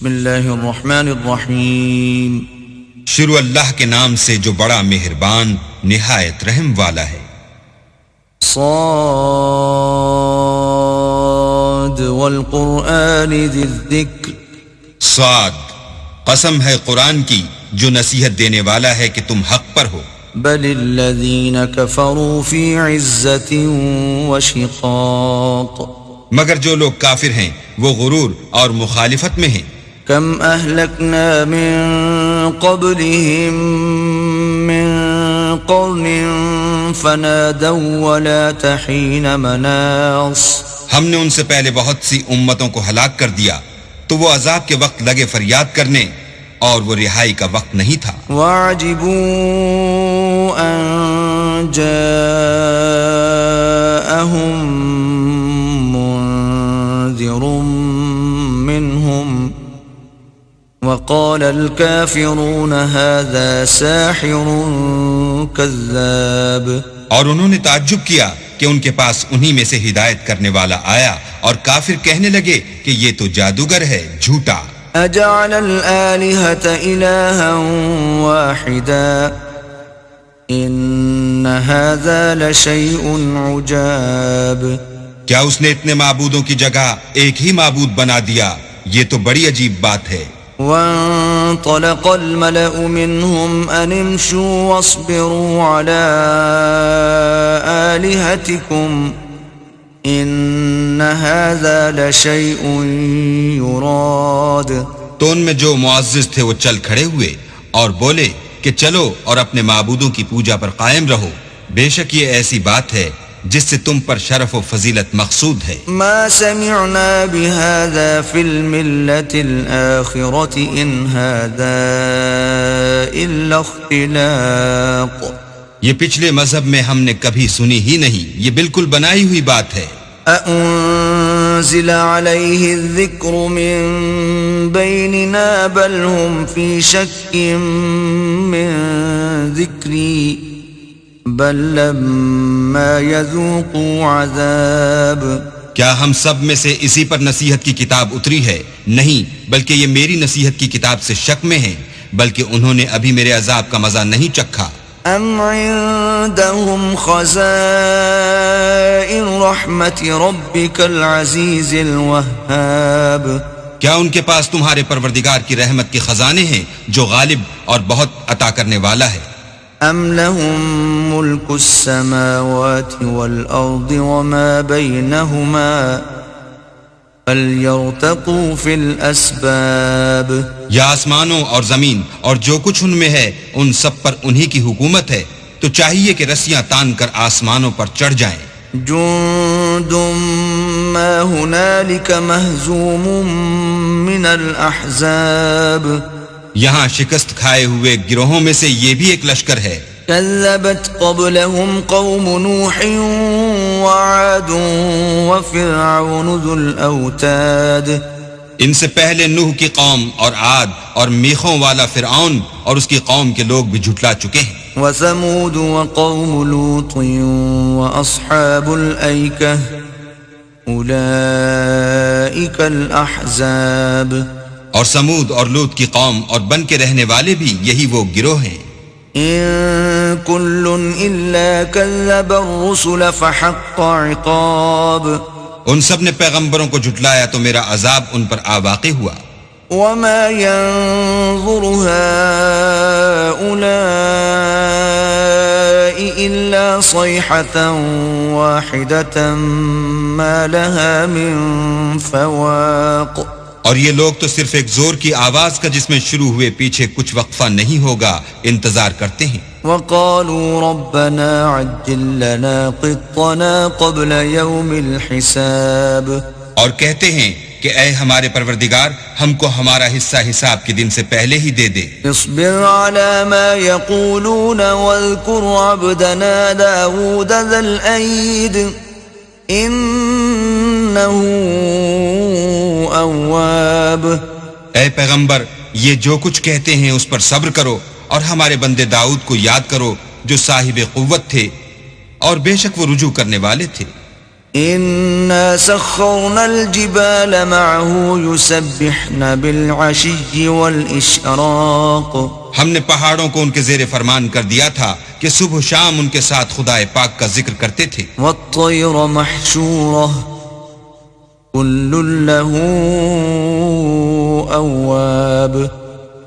بسم اللہ الرحمن الرحیم شروع اللہ کے نام سے جو بڑا مہربان نہایت رحم والا ہے۔ صاد والقرآن ذی الذکر، صاد، قسم ہے قرآن کی جو نصیحت دینے والا ہے کہ تم حق پر ہو۔ بل الذین کفروا فی عزت وشقاق، مگر جو لوگ کافر ہیں وہ غرور اور مخالفت میں ہیں۔ کم اہلکنا من قبلہم من قرن فنادوا ولا تحین مناص، ہم نے ان سے پہلے بہت سی امتوں کو ہلاک کر دیا تو وہ عذاب کے وقت لگے فریاد کرنے اور وہ رہائی کا وقت نہیں تھا۔ وَعَجِبُوا أَن جَاءَهُم مُنذِرٌ مِّنْهُمْ وَقَالَ الْكَافِرُونَ هَذَا سَاحِرٌ كَذَّابٌ، اور انہوں نے تعجب کیا کہ ان کے پاس انہی میں سے ہدایت کرنے والا آیا اور کافر کہنے لگے کہ یہ تو جادوگر ہے، جھوٹا۔ أَجَعَلَ الْآلِهَةَ إِلَٰهًا وَاحِدًا إِنَّ هَذَا لَشَيْءٌ عُجَابٌ، کیا اس نے اتنے معبودوں کی جگہ ایک ہی معبود بنا دیا؟ یہ تو بڑی عجیب بات ہے۔ وَانطَلَقَ الْمَلَأُ مِنْهُمْ أَنِ امْشُوا وَاصْبِرُوا عَلَىٰ آلِهَتِكُمْ إِنَّ هَذَا لَشَيْءٌ يُرَادُ، تو ان میں جو معزز تھے وہ چل کھڑے ہوئے اور بولے کہ چلو اور اپنے معبودوں کی پوجا پر قائم رہو، بے شک یہ ایسی بات ہے جس سے تم پر شرف و فضیلت مقصود ہے۔ ما سمعنا بهذا في الملة الآخرة إن هذا إلا اختلاق، یہ پچھلے مذہب میں ہم نے کبھی سنی ہی نہیں، یہ بالکل بنائی ہوئی بات ہے۔ أأنزل عليه الذكر من بيننا بل هم في شك من ذكري بل لما يذوقوا عذاب، کیا ہم سب میں سے اسی پر نصیحت کی کتاب اتری ہے؟ نہیں، بلکہ یہ میری نصیحت کی کتاب سے شک میں ہیں، بلکہ انہوں نے ابھی میرے عذاب کا مزہ نہیں چکھا۔ ام عندهم خزائن رحمت ربك العزیز الوهاب، کیا ان کے پاس تمہارے پروردگار کی رحمت کے خزانے ہیں جو غالب اور بہت عطا کرنے والا ہے؟ ام لهم ملک السماوات والارض وما بینهما فلیرتقوا فی الاسباب، یا آسمانوں اور زمین اور جو کچھ ان میں ہے ان سب پر انہی کی حکومت ہے، تو چاہیے کہ رسیاں تان کر آسمانوں پر چڑھ جائیں۔ جند ما هنالك مہزوم من الاحزاب، یہاں شکست کھائے ہوئے گروہوں میں سے یہ بھی ایک لشکر ہے۔ كذبت قبلهم قوم نوح وعاد وفرعون ذو الأوتاد، ان سے پہلے نوح کی قوم اور عاد اور میخوں والا فرعون اور اس کی قوم کے لوگ بھی جھٹلا چکے ہیں۔ وثمود وقوم لوط وأصحاب الأيكة أولئك الأحزاب، اور سمود اور لوط کی قوم اور بن کے رہنے والے بھی یہی وہ گروہ ہیں۔ إن كل إلا كذب الرسل فحق عقاب، ان سب نے پیغمبروں کو جھٹلایا تو میرا عذاب ان پر آ واقع ہوا۔ وما ينظر هؤلاء إلا صيحة واحدة ما لها من فواق، اور یہ لوگ تو صرف ایک زور کی آواز کا جس میں شروع ہوئے پیچھے کچھ وقفہ نہیں ہوگا انتظار کرتے ہیں۔ وقالوا ربنا عجل لنا قطنا قبل يوم الحساب، اور کہتے ہیں کہ اے ہمارے پروردگار ہم کو ہمارا حصہ حساب کے دن سے پہلے ہی دے دے۔ اصبر على ما يقولون واذكر عبدنا داود ذا الأيد إنه اواب، اے پیغمبر یہ جو کچھ کہتے ہیں اس پر صبر کرو اور ہمارے بندے داؤد کو یاد کرو جو صاحب قوت تھے اور بے شک وہ رجوع کرنے والے تھے۔ إنا سخرنا الجبال معه يسبحن بالعشي والإشراق ہم نے پہاڑوں کو ان کے زیر فرمان کر دیا تھا کہ صبح و شام ان کے ساتھ خدا پاک کا ذکر کرتے تھے. والطير محشورة كل له أواب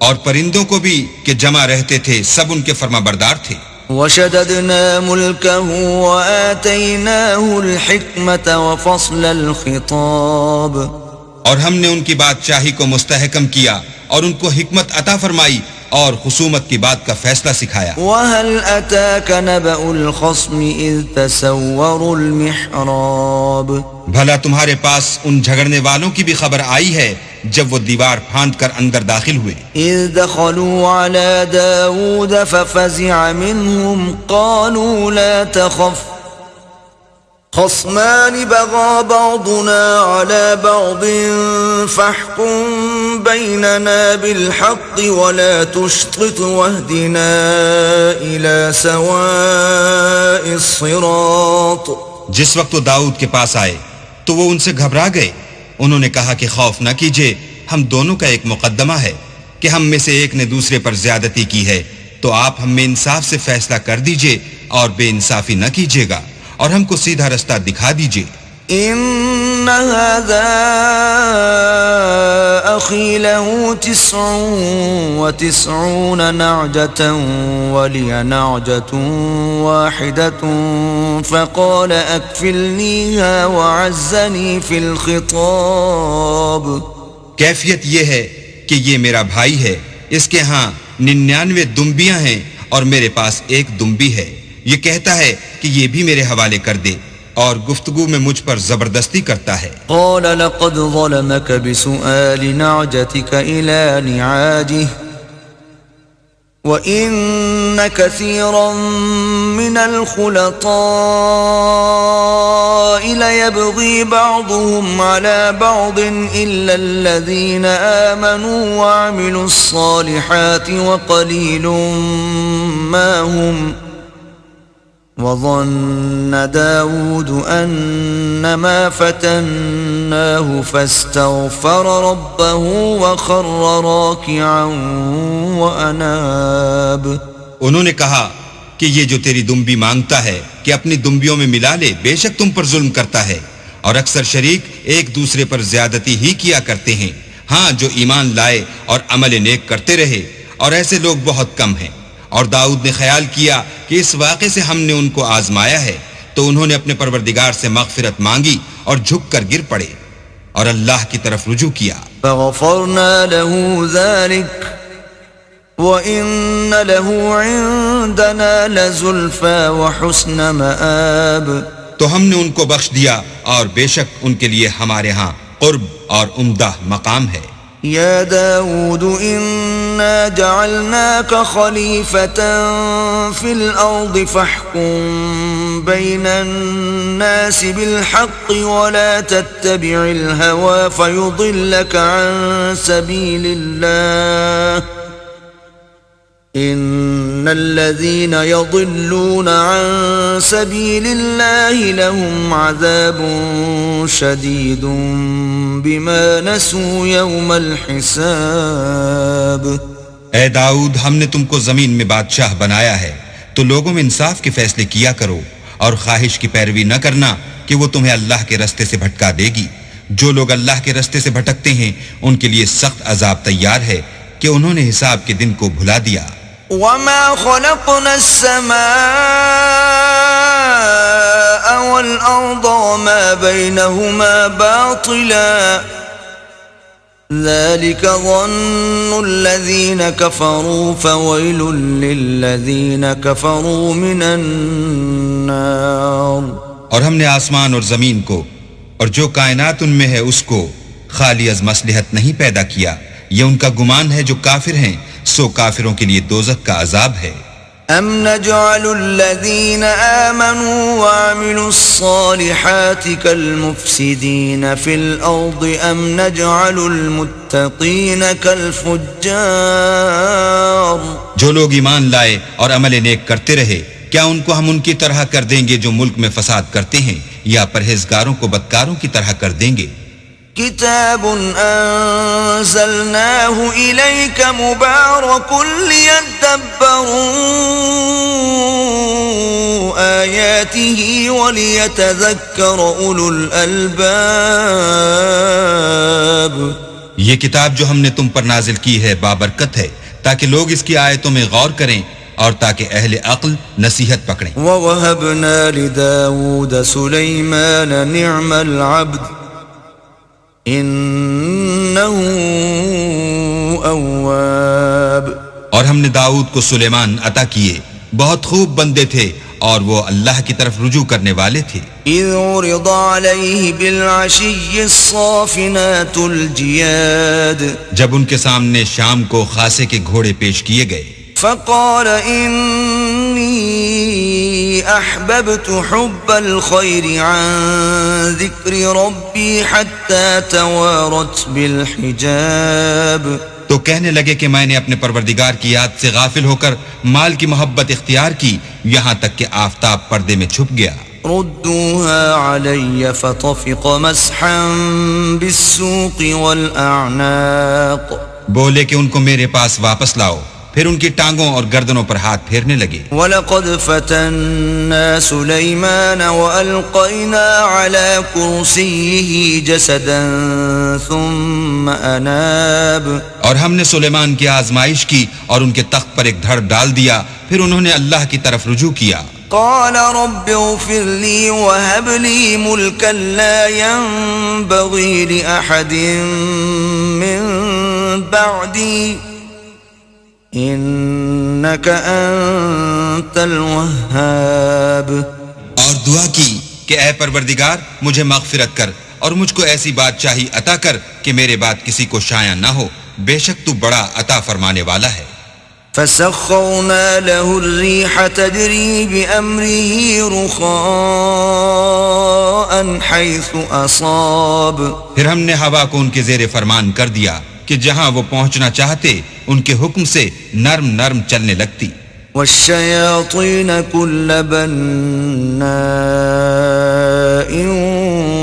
اور پرندوں کو بھی کہ جمع رہتے تھے، سب ان کے فرما بردار تھے. وشددنا ملكه وآتيناه الحكمة وفصل الخطاب اور ہم نے ان کی بادشاہی کو مستحکم کیا اور ان کو حکمت عطا فرمائی اور خصومت کی بات کا فیصلہ سکھایا. وهل أتاك نبأ الخصم إذ تسوروا المحراب بھلا تمہارے پاس ان جھگڑنے والوں کی بھی خبر آئی ہے جب وہ دیوار پھاند کر اندر داخل ہوئے. إذ دخلوا على داود ففزع منهم قالوا لا تخف خصمان بغى بعضنا على بعض فاحكم بيننا بالحق ولا تشطط واهدنا إلى سواء الصراط. جس وقت وہ داؤد کے پاس آئے تو وہ ان سے گھبرا گئے. انہوں نے کہا کہ خوف نہ کیجیے، ہم دونوں کا ایک مقدمہ ہے کہ ہم میں سے ایک نے دوسرے پر زیادتی کی ہے، تو آپ ہم میں انصاف سے فیصلہ کر دیجئے اور بے انصافی نہ کیجیے گا اور ہم کو سیدھا رستہ دکھا دیجئے. إن هذا أخي له 99 نعجة ولي نعجة واحدة فقال أكفلنيها وعزني في الخطاب. کیفیت یہ ہے کہ یہ میرا بھائی ہے، اس کے ہاں 99 دمبیاں ہیں اور میرے پاس ایک دمبی ہے. یہ کہتا ہے کہ یہ بھی میرے حوالے کر دے اور گفتگو میں مجھ پر زبردستی کرتا ہے. قال لقد ظلمك بسؤال نعجتك إلى نعاجه وإن كثيرا من الخلطاء ليبغي بعضهم على بعض إلا الذين آمنوا وعملوا الصالحات وقليل ما هم. وظن داود أنما فتناه فاستغفر ربه وخر راكعا وأناب. انہوں نے کہا کہ یہ جو تیری دمبی مانگتا ہے کہ اپنی دمبیوں میں ملا لے، بے شک تم پر ظلم کرتا ہے اور اکثر شریک ایک دوسرے پر زیادتی ہی کیا کرتے ہیں. ہاں جو ایمان لائے اور عمل نیک کرتے رہے، اور ایسے لوگ بہت کم ہیں. اور داؤد نے خیال کیا کہ اس واقعے سے ہم نے ان کو آزمایا ہے، تو انہوں نے اپنے پروردگار سے مغفرت مانگی اور جھک کر گر پڑے اور اللہ کی طرف رجوع کیا. فغفرنا له ذلك وإن له عندنا لزلفى وحسن مآب. تو ہم نے ان کو بخش دیا اور بے شک ان کے لیے ہمارے ہاں قرب اور عمدہ مقام ہے. يا داود إنا جعلناك خليفة في الأرض فاحكم بين الناس بالحق ولا تتبع الهوى فيضلك عن سبيل الله إن الذين يضلون عن سبيل الله لهم عذاب شديد بما نسوا يوم الحساب. اے داؤد، ہم نے تم کو زمین میں بادشاہ بنایا ہے، تو لوگوں میں انصاف کے فیصلے کیا کرو اور خواہش کی پیروی نہ کرنا کہ وہ تمہیں اللہ کے رستے سے بھٹکا دے گی. جو لوگ اللہ کے رستے سے بھٹکتے ہیں ان کے لیے سخت عذاب تیار ہے کہ انہوں نے حساب کے دن کو بھلا دیا. وما خلقنا السماء والأرض وما بينهما باطلا ذلك ظن الذين كفروا فويل للذين كفروا من النار. اور ہم نے آسمان اور زمین کو اور جو کائنات ان میں ہے اس کو خالی از مصلحت نہیں پیدا کیا. یہ ان کا گمان ہے جو کافر ہیں، سو کافروں کے لیے دوزخ کا عذاب ہے. ام نجعل الذين آمنوا وعملوا الصالحات كالمفسدين في الأرض ام نجعل المتقين كالفجار. جو لوگ ایمان لائے اور عمل نیک کرتے رہے، کیا ان کو ہم ان کی طرح کر دیں گے جو ملک میں فساد کرتے ہیں، یا پرہیزگاروں کو بدکاروں کی طرح کر دیں گے. كتاب أنزلناه إليك مبارك ليدبروا آياته وليتذكر أولو الألباب. یہ کتاب جو ہم نے تم پر نازل کی ہے بابرکت ہے تاکہ لوگ اس کی آیتوں میں غور کریں اور تاکہ اہل عقل نصیحت پکڑیں. وَوَهَبْنَا لِدَاوُودَ سُلَيْمَانَ نِعْمَ الْعَبْدِ إِنَّهُ أَوَّابٌ. اور ہم نے داؤد کو سلیمان عطا کیے، بہت خوب بندے تھے اور وہ اللہ کی طرف رجوع کرنے والے تھے. إِذْ عُرِضَ عَلَيْهِ بِالْعَشِيِّ الصَّافِنَاتُ الْجِيَادُ. جب ان کے سامنے شام کو خاصے کے گھوڑے پیش کیے گئے. فقال إني أحببت حب الخير عن ذكر ربي حتى توارت بالحجاب. تو کہنے لگے کہ میں نے اپنے پروردگار کی یاد سے غافل ہو کر مال کی محبت اختیار کی یہاں تک کہ آفتاب پردے میں چھپ گیا. ردوها علي فطفق مسحا بالسوق والأعناق. بولے کہ ان کو میرے پاس واپس لاؤ، پھر ان کی ٹانگوں اور گردنوں پر ہاتھ پھیرنے لگے. وَلَقَدْ فَتَنَّا سُلَيْمَانَ وَأَلْقَيْنَا عَلَى كُرْسِيِّهِ جَسَدًا ثُمَّ أَنَابَ. اور ہم نے سلیمان کی آزمائش کی اور ان کے تخت پر ایک دھڑ ڈال دیا، پھر انہوں نے اللہ کی طرف رجوع کیا. قال رب اغفر لي وهب لي ملكا لا ينبغي لأحد من بعدي إنك أنت الوهاب. اور دعا کی کہ اے پروردگار مجھے مغفرت کر اور مجھ کو ایسی بادشاہی عطا کر کہ میرے بعد کسی کو شایع نہ ہو، بے شک تو بڑا عطا فرمانے والا ہے. فسخرنا له الريح تجري بأمره رخاء حيث أصاب. پھر ہم نے ہوا کو ان کے زیر فرمان کر دیا کہ جہاں وہ پہنچنا چاہتے ان کے حکم سے نرم نرم چلنے لگتی. والشياطين كل بناء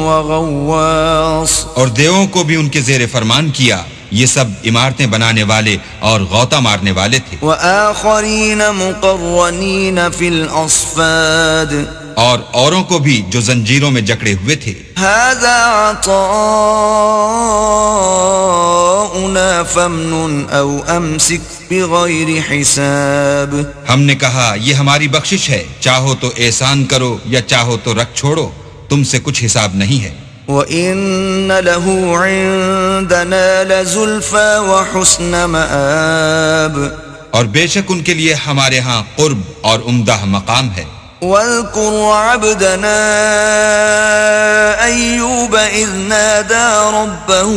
وغواص. اور دیووں کو بھی ان کے زیر فرمان کیا، یہ سب عمارتیں بنانے والے اور غوطہ مارنے والے تھے. وآخرين مقرنين في الأصفاد. اور اوروں کو بھی جو زنجیروں میں جکڑے ہوئے تھے. هذا عطاؤنا فامنن أو أمسك بغير حساب. ہم نے کہا یہ ہماری بخشش ہے، چاہو تو احسان کرو یا چاہو تو رکھ چھوڑو، تم سے کچھ حساب نہیں ہے. وَإِنَّ لَهُ عِندَنَا لَزُلْفَى وَحُسْنَ مَآبٍ. اور بے شک ان کے لیے ہمارے ہاں قرب اور عمدہ مقام ہے. وَاذْكُرْ عَبْدَنَا أَيُّوبَ إِذْ نَادَى رَبَّهُ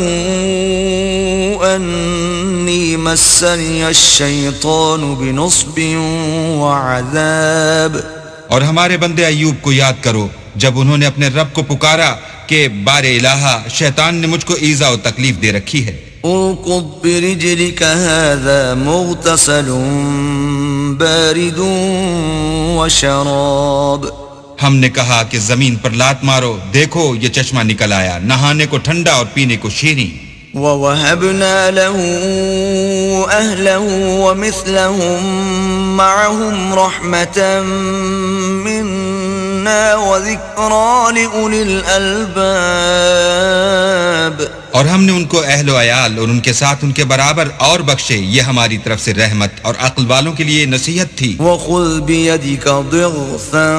أَنِّي مَسَّنِيَ الشَّيْطَانُ بِنُصْبٍ وَعَذَابٍ. اور ہمارے بندے ایوب کو یاد کرو جب انہوں نے اپنے رب کو پکارا کہ بار الہا شیطان نے مجھ کو ایذا و تکلیف دے رکھی ہے. اركض برجلك هذا مغتسل بارد وشراب. ہم نے کہا کہ زمین پر لات مارو، دیکھو یہ چشمہ نکل آیا، نہانے کو ٹھنڈا اور پینے کو شیریں. وَوَهَبْنَا لَهُ أَهْلَهُ وَمِثْلَهُمْ مَعَهُمْ رَحْمَةً مِنَّا وَذِكْرَى لِأُولِي الْأَلْبَابِ. اور ہم نے ان کو اہل و عیال اور ان کے ساتھ ان کے برابر اور بخشے، یہ ہماری طرف سے رحمت اور عقل والوں کے لیے نصیحت تھی. وَخُذْ بِيَدِكَ ضِغْثًا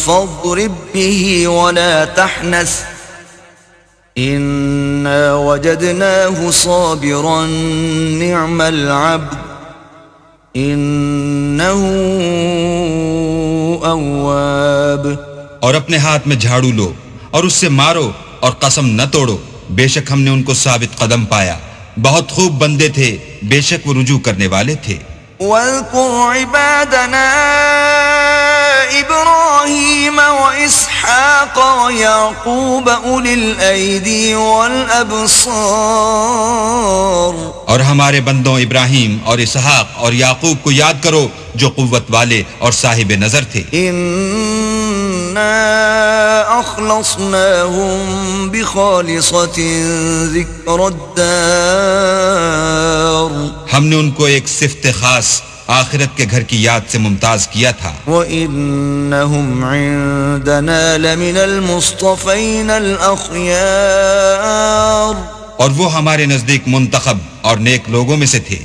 فَاضْرِبْ بِهِ وَلَا تَحْنَثْ إِنَّا وَجَدْنَاهُ صَابِرًا نِعْمَ الْعَبْدُ إِنَّهُ أَوَّابٌ. اور اپنے ہاتھ میں جھاڑو لو اور اس سے مارو اور قسم نہ توڑو، بے شک ہم نے ان کو ثابت قدم پایا، بہت خوب بندے تھے، بے شک وہ رجوع کرنے والے تھے. وَاذْكُرْ عِبَادَنَا إِبْرَاهِيمَ وَإِسْحَاقَ وَيَعْقُوبَ أُولِي الْأَيْدِي وَالْأَبْصَارِ. اور ہمارے بندوں ابراہیم اور اسحاق اور یعقوب کو یاد کرو جو قوت والے اور صاحب نظر تھے. إنا أخلصناهم بخالصة ذكر الدار ہم نے ان کو ایک صفت خاص آخرت کے گھر کی یاد سے ممتاز کیا تھا. وَإِنَّهُمْ عِندَنَا لَمِنَ الْمُصْطَفَيْنَ الْأَخْيَارِ اور وہ ہمارے نزدیک منتخب اور نیک لوگوں میں سے تھے.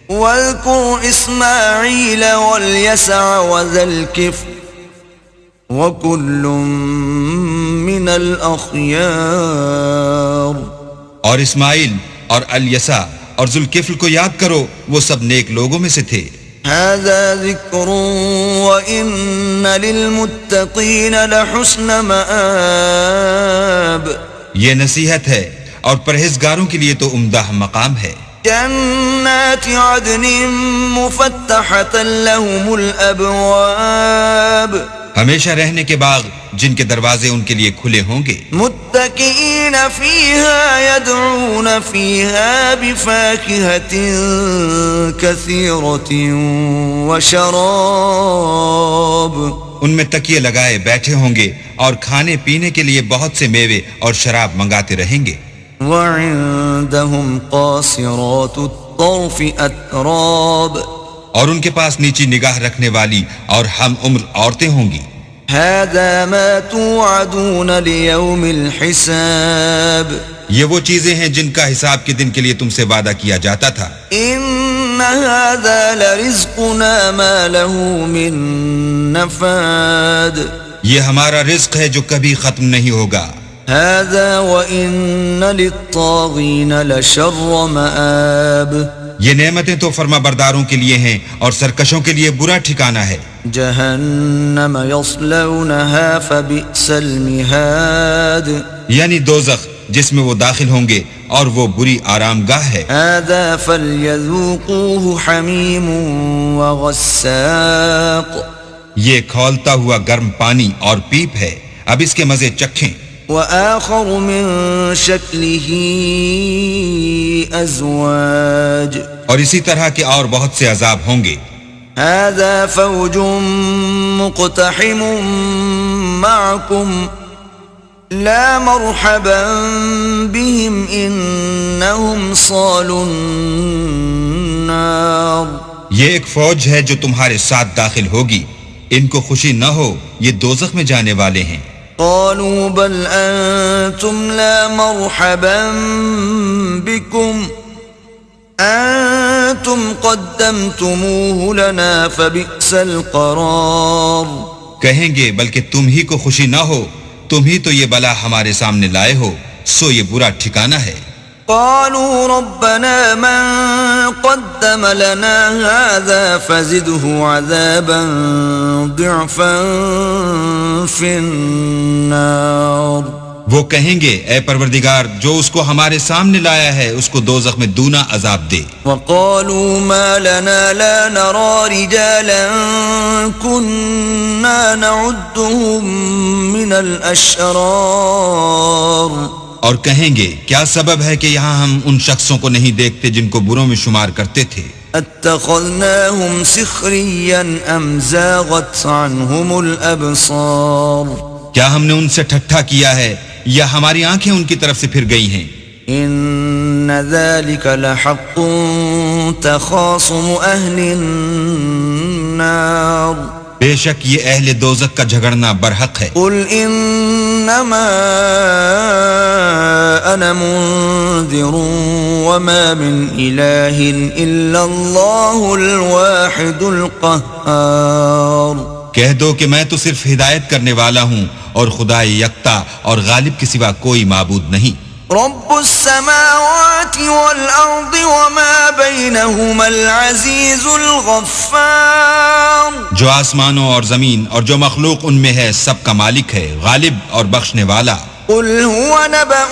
وَاذْكُرْ إِسْمَاعِيلَ وَالْيَسَعَ وَذَا الْكِفْلِ وَكُلٌّ مِّنَ الْأَخْيَارِ اور اسماعیل اور الیسع اور ذوالکفل کو یاد کرو، وہ سب نیک لوگوں میں سے تھے. هذا ذکر وَإِنَّ لِلْمُتَّقِينَ لَحُسْنَ مَآب یہ نصیحت ہے اور پرہیزگاروں کے لیے تو عمدہ مقام ہے. جنات عدن مفتحة لهم الأبواب ہمیشہ رہنے کے باغ جن کے دروازے ان کے لیے کھلے ہوں گے. متكئين فيها يدعون فيها بفاكهة كثيرة وشراب ان میں تکیے لگائے بیٹھے ہوں گے اور کھانے پینے کے لیے بہت سے میوے اور شراب منگاتے رہیں گے. وعندهم قاصرات الطرف أتراب اور ان کے پاس نیچی نگاہ رکھنے والی اور ہم عمر عورتیں ہوں گی. هذا ما توعدون ليوم الحساب یہ وہ چیزیں ہیں جن کا حساب کے دن کے لیے تم سے وعدہ کیا جاتا تھا. ان هذا لرزقنا ما له من نفاد یہ ہمارا رزق ہے جو کبھی ختم نہیں ہوگا. هذا وإن للطاغين لشر مآب یہ نعمتیں تو فرما برداروں کے لیے ہیں اور سرکشوں کے لیے برا ٹھکانہ ہے. جہنم یصلونها فبئس المہاد یعنی دوزخ جس میں وہ داخل ہوں گے اور وہ بری آرام گاہ ہے. هذا فليذوقوه حمیم وغساق یہ کھولتا ہوا گرم پانی اور پیپ ہے، اب اس کے مزے چکھیں. وآخر من شکلہ ازواج اور اسی طرح کے اور بہت سے عذاب ہوں گے. هذا فوج مقتحم معكم لا مرحبا بهم انهم صالوا النار یہ ایک فوج ہے جو تمہارے ساتھ داخل ہوگی، ان کو خوشی نہ ہو، یہ دوزخ میں جانے والے ہیں. قالوا بل انتم لا مرحبا بكم انتم قدمتموه لنا فبئس القرار کہیں گے بلکہ تم ہی کو خوشی نہ ہو، تم ہی تو یہ بلا ہمارے سامنے لائے ہو، سو یہ برا ٹھکانہ ہے. قالوا ربنا من قدم لنا هذا فزده عذابا ضعفا في النار وہ کہیں گے اے پروردگار جو اس کو ہمارے سامنے لایا ہے اس کو دوزخ میں دونا عذاب دے. وقالوا ما لنا لا نرى رجالا كنا نعدهم من الاشرار اور کہیں گے کیا سبب ہے کہ یہاں ہم ان شخصوں کو نہیں دیکھتے جن کو بروں میں شمار کرتے تھے. اتخذناهم سخريا ام زاغت عنهم الابصار کیا ہم نے ان سے ٹھٹھا کیا ہے یا ہماری آنکھیں ان کی طرف سے پھر گئی ہیں. ان ذلك لحق تخاصم اهل النار بے شک یہ اہل دوزخ کا جھگڑنا برحق ہے. قل انما انا منذر وما من اله الا الله الواحد القهار کہہ دو کہ میں تو صرف ہدایت کرنے والا ہوں اور خدا یکتا اور غالب کے سوا کوئی معبود نہیں. رب السماوات والارض وما بينهما العزيز الغفار جو آسمانوں اور زمین اور جو مخلوق ان میں ہے سب کا مالک ہے، غالب اور بخشنے والا. قل هو نبأ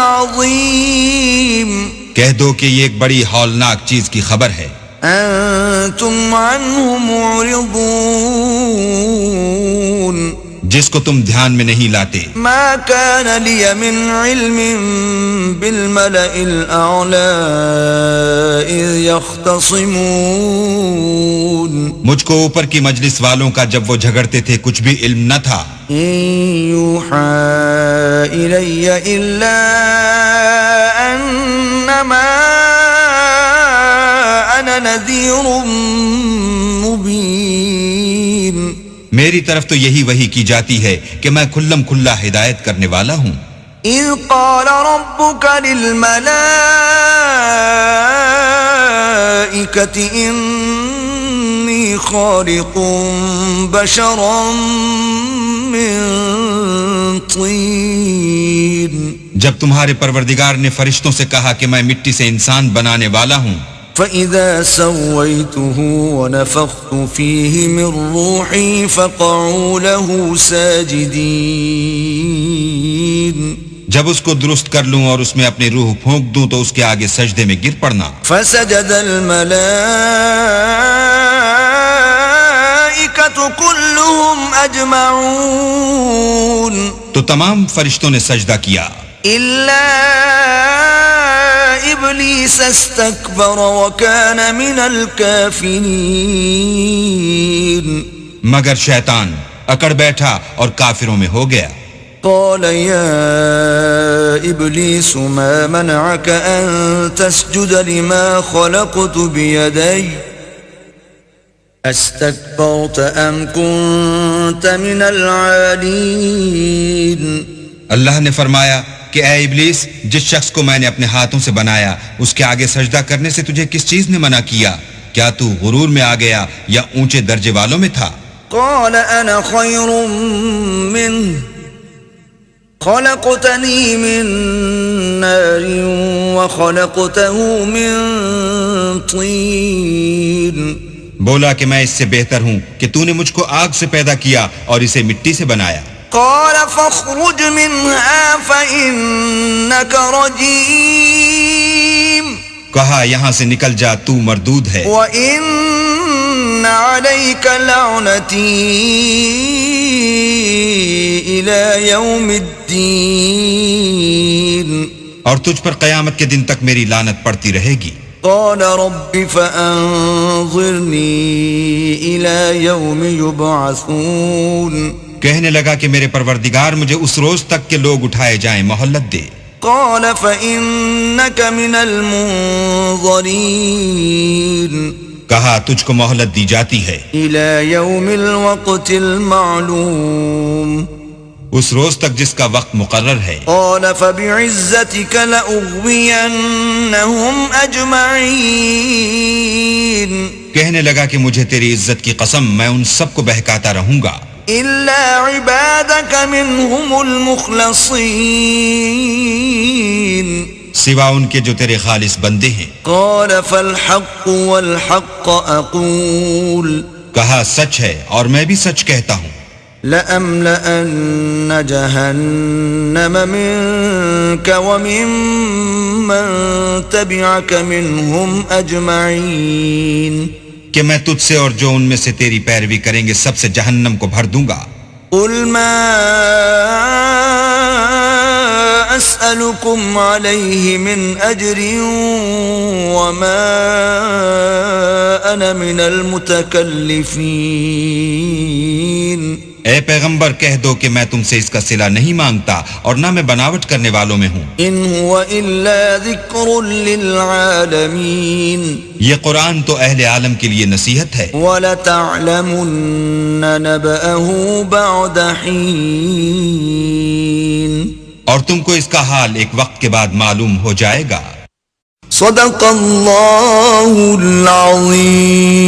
عظيم کہہ دو کہ یہ ایک بڑی ہولناک چیز کی خبر ہے. انتم عنه معرضون جس کو تم دھیان میں نہیں لاتے. ما كان لي من علم بالملأ الأعلى إذ يختصمون مجھ کو اوپر کی مجلس والوں کا جب وہ جھگڑتے تھے کچھ بھی علم نہ تھا. إن يوحى إلي إلا أنما أنا نذير مبين. میری طرف تو یہی وحی کی جاتی ہے کہ میں کھلم کھلا ہدایت کرنے والا ہوں. إذ قال ربك للملائكة إني خالق بشرا من طين. جب تمہارے پروردگار نے فرشتوں سے کہا کہ میں مٹی سے انسان بنانے والا ہوں، فإذا سويته ونفخت فيه من روحي فقعوا له ساجدين. جب اس کو درست کر لوں اور اس میں اپنی روح پھونک دوں تو اس کے آگے سجدے میں گر پڑنا. فسجد الملائكة كلهم أجمعون تو تمام فرشتوں نے سجدہ کیا إلا إبليس استكبر وكان من الكافرين. مگر شیطان اکڑ بیٹھا اور کافروں میں ہو گیا. قال يا إبليس ما منعك أن تسجد لما خلقت بيدي أستكبرت أم كنت من العالين. اللہ نے فرمایا کہ اے ابلیس، جس شخص کو میں نے اپنے ہاتھوں سے بنایا اس کے آگے سجدہ کرنے سے تجھے کس چیز نے منع کیا؟ کیا تو غرور میں آ گیا یا اونچے درجے والوں میں تھا؟ قال أنا خير منه خلقتني من نار وخلقته من طين. بولا کہ میں اس سے بہتر ہوں کہ تو نے مجھ کو آگ سے پیدا کیا اور اسے مٹی سے بنایا. قال فاخرج منها فإنك رجيم. کہا یہاں سے نکل جا، تو مردود ہے. وإن عليك لعنتي إلى يوم الدين. اور تجھ پر قیامت کے دن تک میری لعنت پڑتی رہے گی. قال رب فأنظرني إلى يوم يبعثون. کہنے لگا کہ میرے پروردگار مجھے اس روز تک کہ لوگ اٹھائے جائیں مہلت دے. قال فإنك من المنظرين. کہا تجھ کو مہلت دی جاتی ہے إلى يوم الوقت المعلوم. اس روز تک جس کا وقت مقرر ہے. قال فبعزتك لأغوينهم أجمعين. کہنے لگا کہ مجھے تیری عزت کی قسم میں ان سب کو بہکاتا رہوں گا إلا عبادك منهم المخلصين. سوا ان کے جو تیرے خالص بندے ہیں. قال فالحق والحق أقول کہا سچ ہے اور میں بھی سچ کہتا ہوں. لأملأن جهنم منك وممن تبعك منهم أجمعين. کہ میں تجھ سے اور جو ان میں سے تیری پیروی کریں گے سب سے جہنم کو بھر دوں گا. قل ما أسألكم عليه من أجر وما أنا من المتكلفين. اے پیغمبر کہہ دو کہ میں تم سے اس کا صلہ نہیں مانگتا اور نہ میں بناوٹ کرنے والوں میں ہوں. إن هو إلا ذكر للعالمين. یہ قرآن تو اہل عالم کے لیے نصیحت ہے. وَلَتَعْلَمُنَّ نَبَأَهُ بَعْدَ حِينٍ. اور تم کو اس کا حال ایک وقت کے بعد معلوم ہو جائے گا. صدق اللہ العظیم.